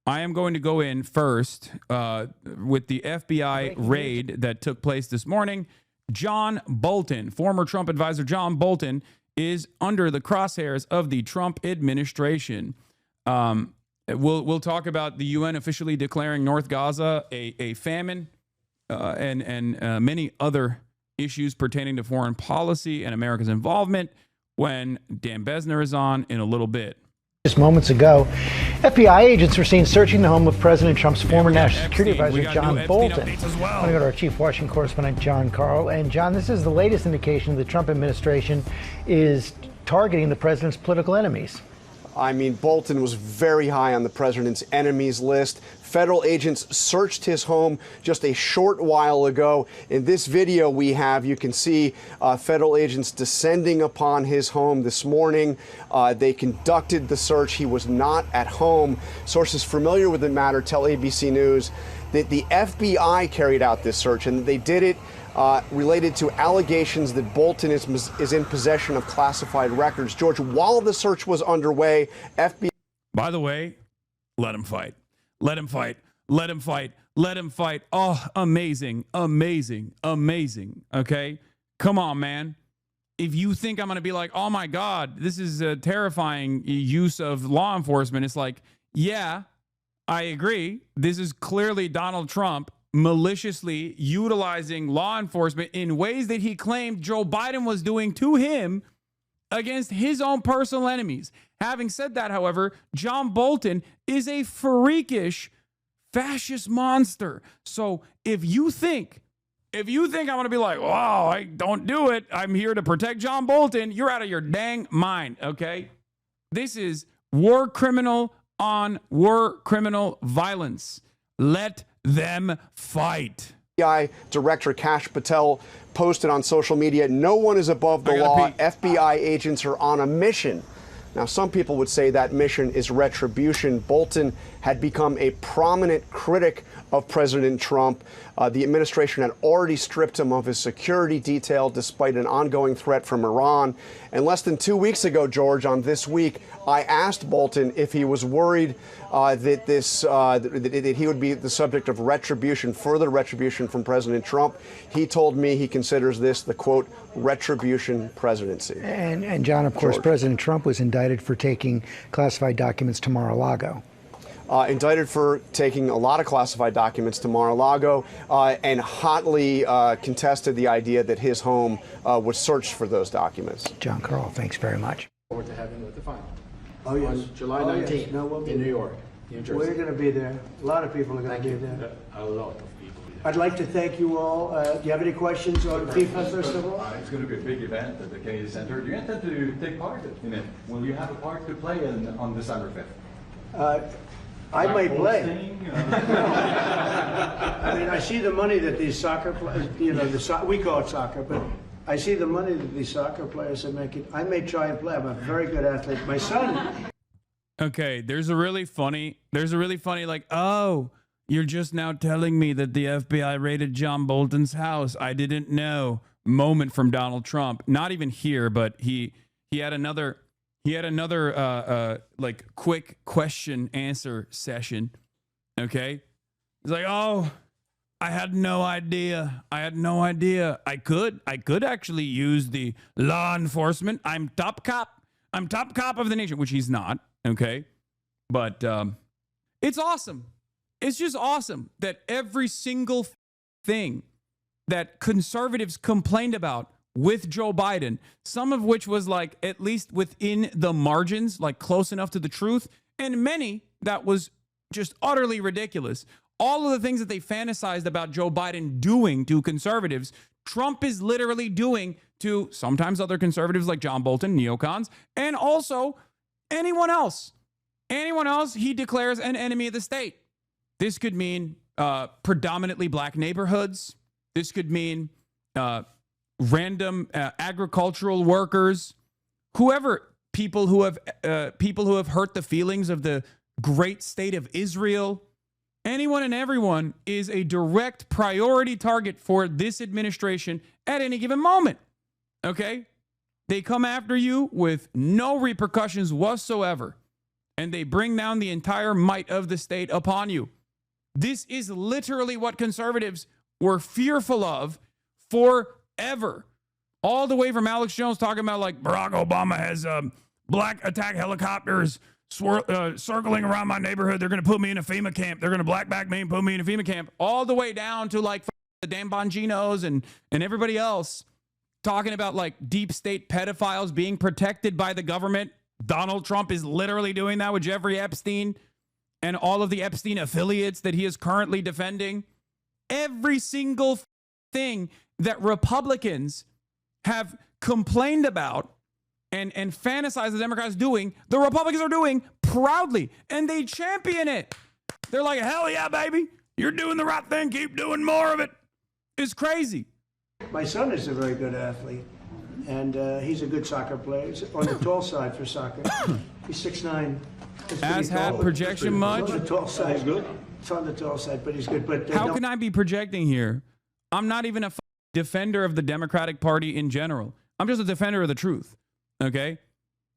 I am going to go in first with the FBI raid that took place this morning. John Bolton, former Trump advisor John Bolton, is under the crosshairs of the Trump administration. We'll talk about the UN officially declaring North Gaza a famine and many other issues pertaining to foreign policy and America's involvement when Dan Besner is on in a little bit. Just moments ago, FBI agents were seen searching the home of President Trump's former national security advisor, John Bolton. I want to go to our chief Washington correspondent, John Carl. And John, this is the latest indication the Trump administration is targeting the president's political enemies. I mean, Bolton was very high on the president's enemies list. Federal agents searched his home just a short while ago. In this video we have, you can see federal agents descending upon his home this morning. They conducted the search. He was not at home. Sources familiar with the matter tell ABC News that the FBI carried out this search, and they did it related to allegations that Bolton is in possession of classified records. George, while the search was underway, FBI... By the way, let him fight. Let him fight. Let him fight. Let him fight. Oh, amazing, amazing, amazing. Okay? Come on, man. If you think I'm going to be like, oh, my God, this is a terrifying use of law enforcement, it's like, yeah, I agree. This is clearly Donald Trump maliciously utilizing law enforcement in ways that he claimed Joe Biden was doing to him against his own personal enemies. Having said that, however, John Bolton is a freakish fascist monster. So if you think I'm going to be like, wow, I don't do it, I'm here to protect John Bolton, you're out of your dang mind, okay? This is war criminal on war criminal violence. Let them fight. FBI Director Kash Patel posted on social media, "No one is above the law. FBI agents are on a mission." Now, some people would say that mission is retribution. Bolton had become a prominent critic of President Trump. The administration had already stripped him of his security detail despite an ongoing threat from Iran. And less than 2 weeks ago, George, on This Week, I asked Bolton if he was worried that he would be the subject of retribution, further retribution from President Trump. He told me he considers this the, quote, retribution presidency. And John, of course, President Trump was indicted for taking classified documents to Mar-a-Lago. Indicted for taking a lot of classified documents to Mar-a-Lago and hotly contested the idea that his home was searched for those documents. John Carl, thanks very much. Forward to having with the final. Oh, yes. On July 19th, yes. No, we'll be in New there. York, New Jersey. We're going to be there. A lot of people are going to be there. A lot of people. I'd like to thank you all. Do you have any questions on FIFA, first of all? It's going to be a big event at the Kennedy Center. Do you intend to take part in it? Will you have a part to play on December 5th? I might play. Hosting, I mean, I see the money that these soccer players, we call it soccer, but I see the money that these soccer players are making. I may try and play. I'm a very good athlete. My son. Okay, there's a really funny like, oh, you're just now telling me that the FBI raided John Bolton's house. I didn't know. Moment from Donald Trump. Not even here, but he had another like quick question answer session. Okay. He's like, oh, I had no idea. I could actually use the law enforcement. I'm top cop of the nation, which he's not. Okay. But it's awesome. It's just awesome that every single thing that conservatives complained about with Joe Biden, some of which was like at least within the margins, like close enough to the truth, and many that was just utterly ridiculous. All of the things that they fantasized about Joe Biden doing to conservatives, Trump is literally doing to sometimes other conservatives like John Bolton, neocons, and also anyone else. Anyone else he declares an enemy of the state. This could mean predominantly black neighborhoods. This could mean random agricultural workers, whoever, people who have hurt the feelings of the great state of Israel. Anyone and everyone is a direct priority target for this administration at any given moment. Okay? They come after you with no repercussions whatsoever. and they bring down the entire might of the state upon you. This is literally what conservatives were fearful of forever. All the way from Alex Jones talking about like Barack Obama has black attack helicopters circling around my neighborhood. They're going to put me in a FEMA camp. They're going to black bag me and put me in a FEMA camp. All the way down to like the damn Bonginos and everybody else talking about like deep state pedophiles being protected by the government. Donald Trump is literally doing that with Jeffrey Epstein and all of the Epstein affiliates that he is currently defending. Every single thing that Republicans have complained about and fantasized the Democrats doing, the Republicans are doing proudly, and they champion it. They're like, hell yeah, baby. You're doing the right thing. Keep doing more of it. It's crazy. My son is a very good athlete, and he's a good soccer player. He's on the tall side for soccer. He's 6'9". Ass hat projection much? On the tall side. He's good. It's on the tall side, but he's good. But how can I be projecting here? I'm not even a defender of the Democratic Party in general. I'm just a defender of the truth. Okay?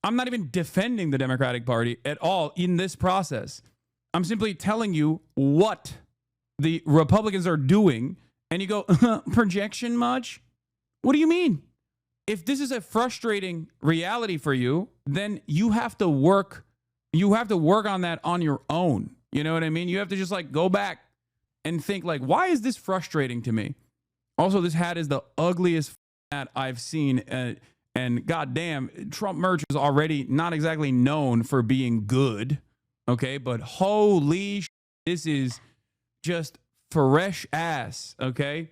I'm not even defending the Democratic Party at all in this process. I'm simply telling you what the Republicans are doing, and you go, projection much? What do you mean? If this is a frustrating reality for you, then you have to work on that on your own. You know what I mean? You have to just like go back and think like, why is this frustrating to me? Also, this hat is the ugliest hat I've seen. And goddamn, Trump merch is already not exactly known for being good. Okay, but holy shit, this is just fresh ass. Okay.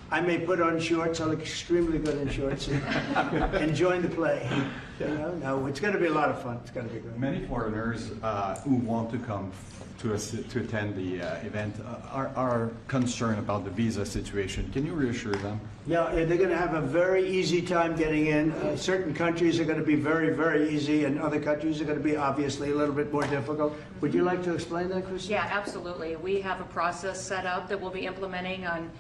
I may put on shorts. I look extremely good in shorts and join the play. You know, no, it's going to be a lot of fun. It's going to be good. Many foreigners who want to come to attend the event are concerned about the visa situation. Can you reassure them? Yeah, they're going to have a very easy time getting in. Certain countries are going to be very, very easy, and other countries are going to be obviously a little bit more difficult. Would you like to explain that, Chris? Yeah, absolutely. We have a process set up that we'll be implementing on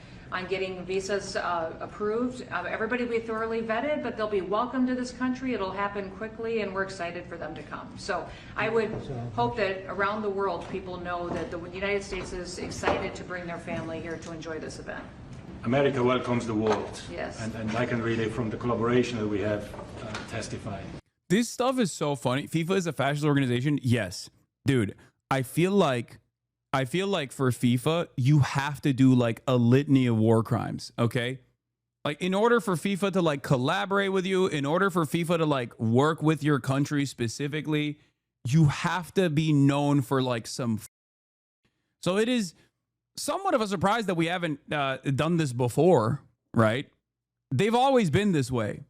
getting visas approved. Everybody will be thoroughly vetted, but they'll be welcome to this country. It'll happen quickly, and we're excited for them to come. So I would hope that around the world people know that the United States is excited to bring their family here to enjoy this event. America welcomes the world. Yes. And I can really, from the collaboration that we have, testify. This stuff is so funny. FIFA is a fascist organization. Yes. Dude, I feel like for FIFA, you have to do like a litany of war crimes, okay? Like in order for FIFA to like collaborate with you, in order for FIFA to like work with your country specifically, you have to be known for like some. So it is somewhat of a surprise that we haven't done this before, right? They've always been this way.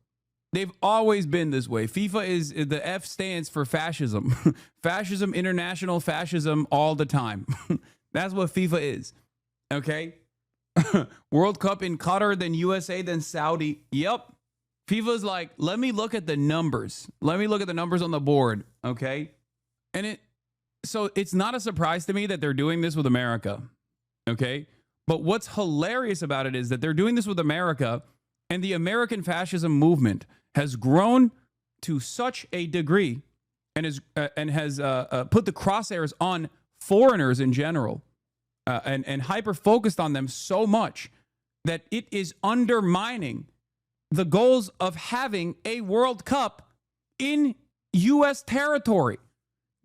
They've always been this way. FIFA is, the F stands for fascism. Fascism, international fascism all the time. That's what FIFA is. Okay? World Cup in Qatar, then USA, then Saudi. Yep. FIFA's like, let me look at the numbers. Let me look at the numbers on the board. Okay? And so it's not a surprise to me that they're doing this with America. Okay? But what's hilarious about it is that they're doing this with America, and the American fascism movement has grown to such a degree and has put the crosshairs on foreigners in general and hyper-focused on them so much that it is undermining the goals of having a World Cup in U.S. territory.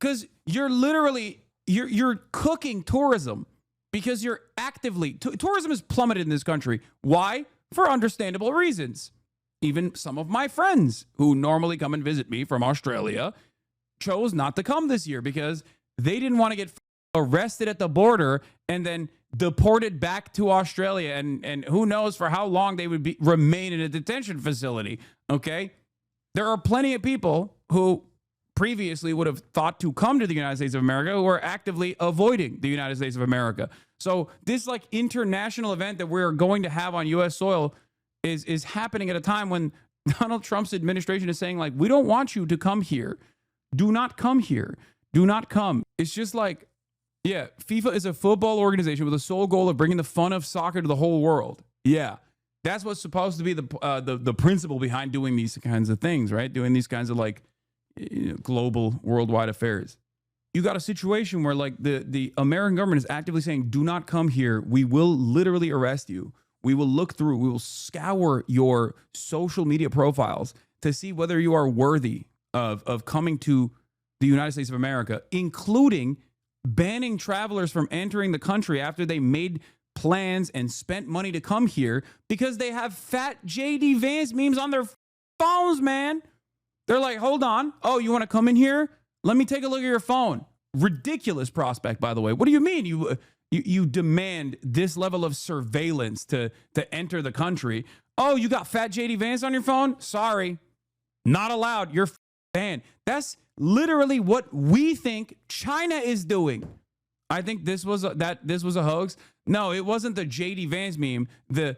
Because you're literally, you're cooking tourism because you're actively, tourism has plummeted in this country. Why? For understandable reasons. Even some of my friends who normally come and visit me from Australia chose not to come this year because they didn't want to get arrested at the border and then deported back to Australia. And who knows for how long they would remain in a detention facility. Okay. There are plenty of people who previously would have thought to come to the United States of America who are actively avoiding the United States of America. So this like international event that we're going to have on U.S. soil is happening at a time when Donald Trump's administration is saying like, we don't want you to come here. Do not come here. Do not come. It's just like, yeah, FIFA is a football organization with the sole goal of bringing the fun of soccer to the whole world. Yeah, that's what's supposed to be the principle behind doing these kinds of things, right? Doing these kinds of like, global, worldwide affairs. You got a situation where like the American government is actively saying, do not come here. We will literally arrest you. We will look through, we will scour your social media profiles to see whether you are worthy of coming to the United States of America, including banning travelers from entering the country after they made plans and spent money to come here because they have fat JD Vance memes on their phones, man. They're like, hold on. Oh, you want to come in here? Let me take a look at your phone. Ridiculous prospect, by the way. What do you mean you demand this level of surveillance to enter the country? Oh, you got fat JD Vance on your phone? Sorry. Not allowed. You're banned. That's literally what we think China is doing. I think this was a hoax. No, it wasn't the JD Vance meme. The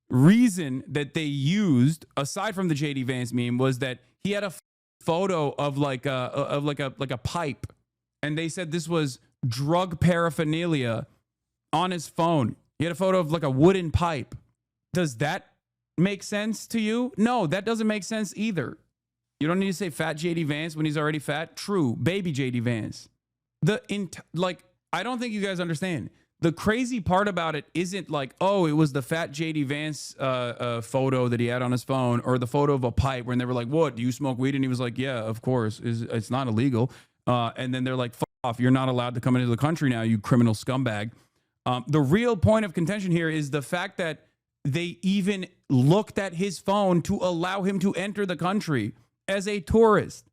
reason that they used, aside from the JD Vance meme, was that he had a photo of like a pipe, and they said this was drug paraphernalia on his phone. He had a photo of like a wooden pipe. Does that make sense to you? No, that doesn't make sense either. You don't need to say fat JD Vance when he's already fat. True, baby JD Vance. I don't think you guys understand. The crazy part about it isn't like, oh, it was the fat JD Vance photo that he had on his phone, or the photo of a pipe when they were like, what, do you smoke weed? And he was like, yeah, of course. It's not illegal. And then they're like, fuck off. You're not allowed to come into the country now, you criminal scumbag. The real point of contention here is the fact that they even looked at his phone to allow him to enter the country as a tourist.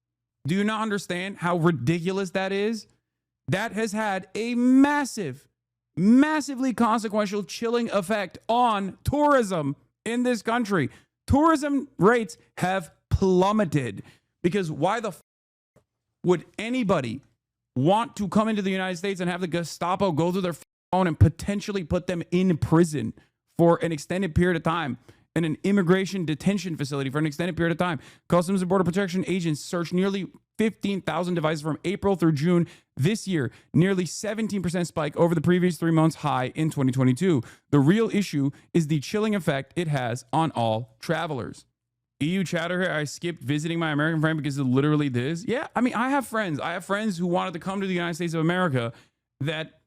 Do you not understand how ridiculous that is? That has had a massively consequential chilling effect on tourism in this country. Tourism rates have plummeted because why the would anybody want to come into the United States and have the Gestapo go through their phone and potentially put them in prison for an extended period of time, in an immigration detention facility for an extended period of time? Customs and Border Protection agents searched nearly 15,000 devices from April through June this year, nearly 17% spike over the previous 3 months high in 2022. The real issue is the chilling effect it has on all travelers. EU chatter here, I skipped visiting my American friend because of literally this. Yeah, I mean, I have friends who wanted to come to the United States of America that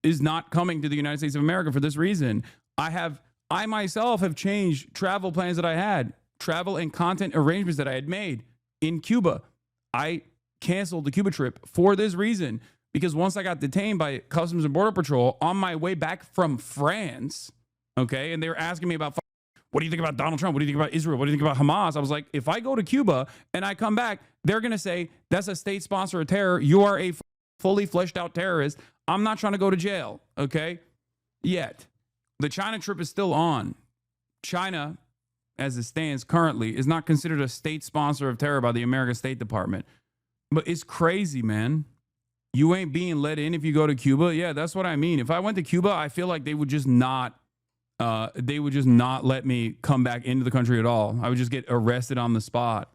is not coming to the United States of America for this reason. I myself have changed travel plans that I had, travel and content arrangements that I had made in Cuba. I canceled the Cuba trip for this reason, because once I got detained by Customs and Border Patrol on my way back from France, okay, and they were asking me about, what do you think about Donald Trump? What do you think about Israel? What do you think about Hamas? I was like, if I go to Cuba and I come back, they're going to say, that's a state sponsor of terror. You are a fully fleshed out terrorist. I'm not trying to go to jail, okay? Yet. The China trip is still on. China, as it stands currently, is not considered a state sponsor of terror by the American State Department. But it's crazy, man. You ain't being let in if you go to Cuba. Yeah, that's what I mean. If I went to Cuba, I feel like they would just not let me come back into the country at all. I would just get arrested on the spot.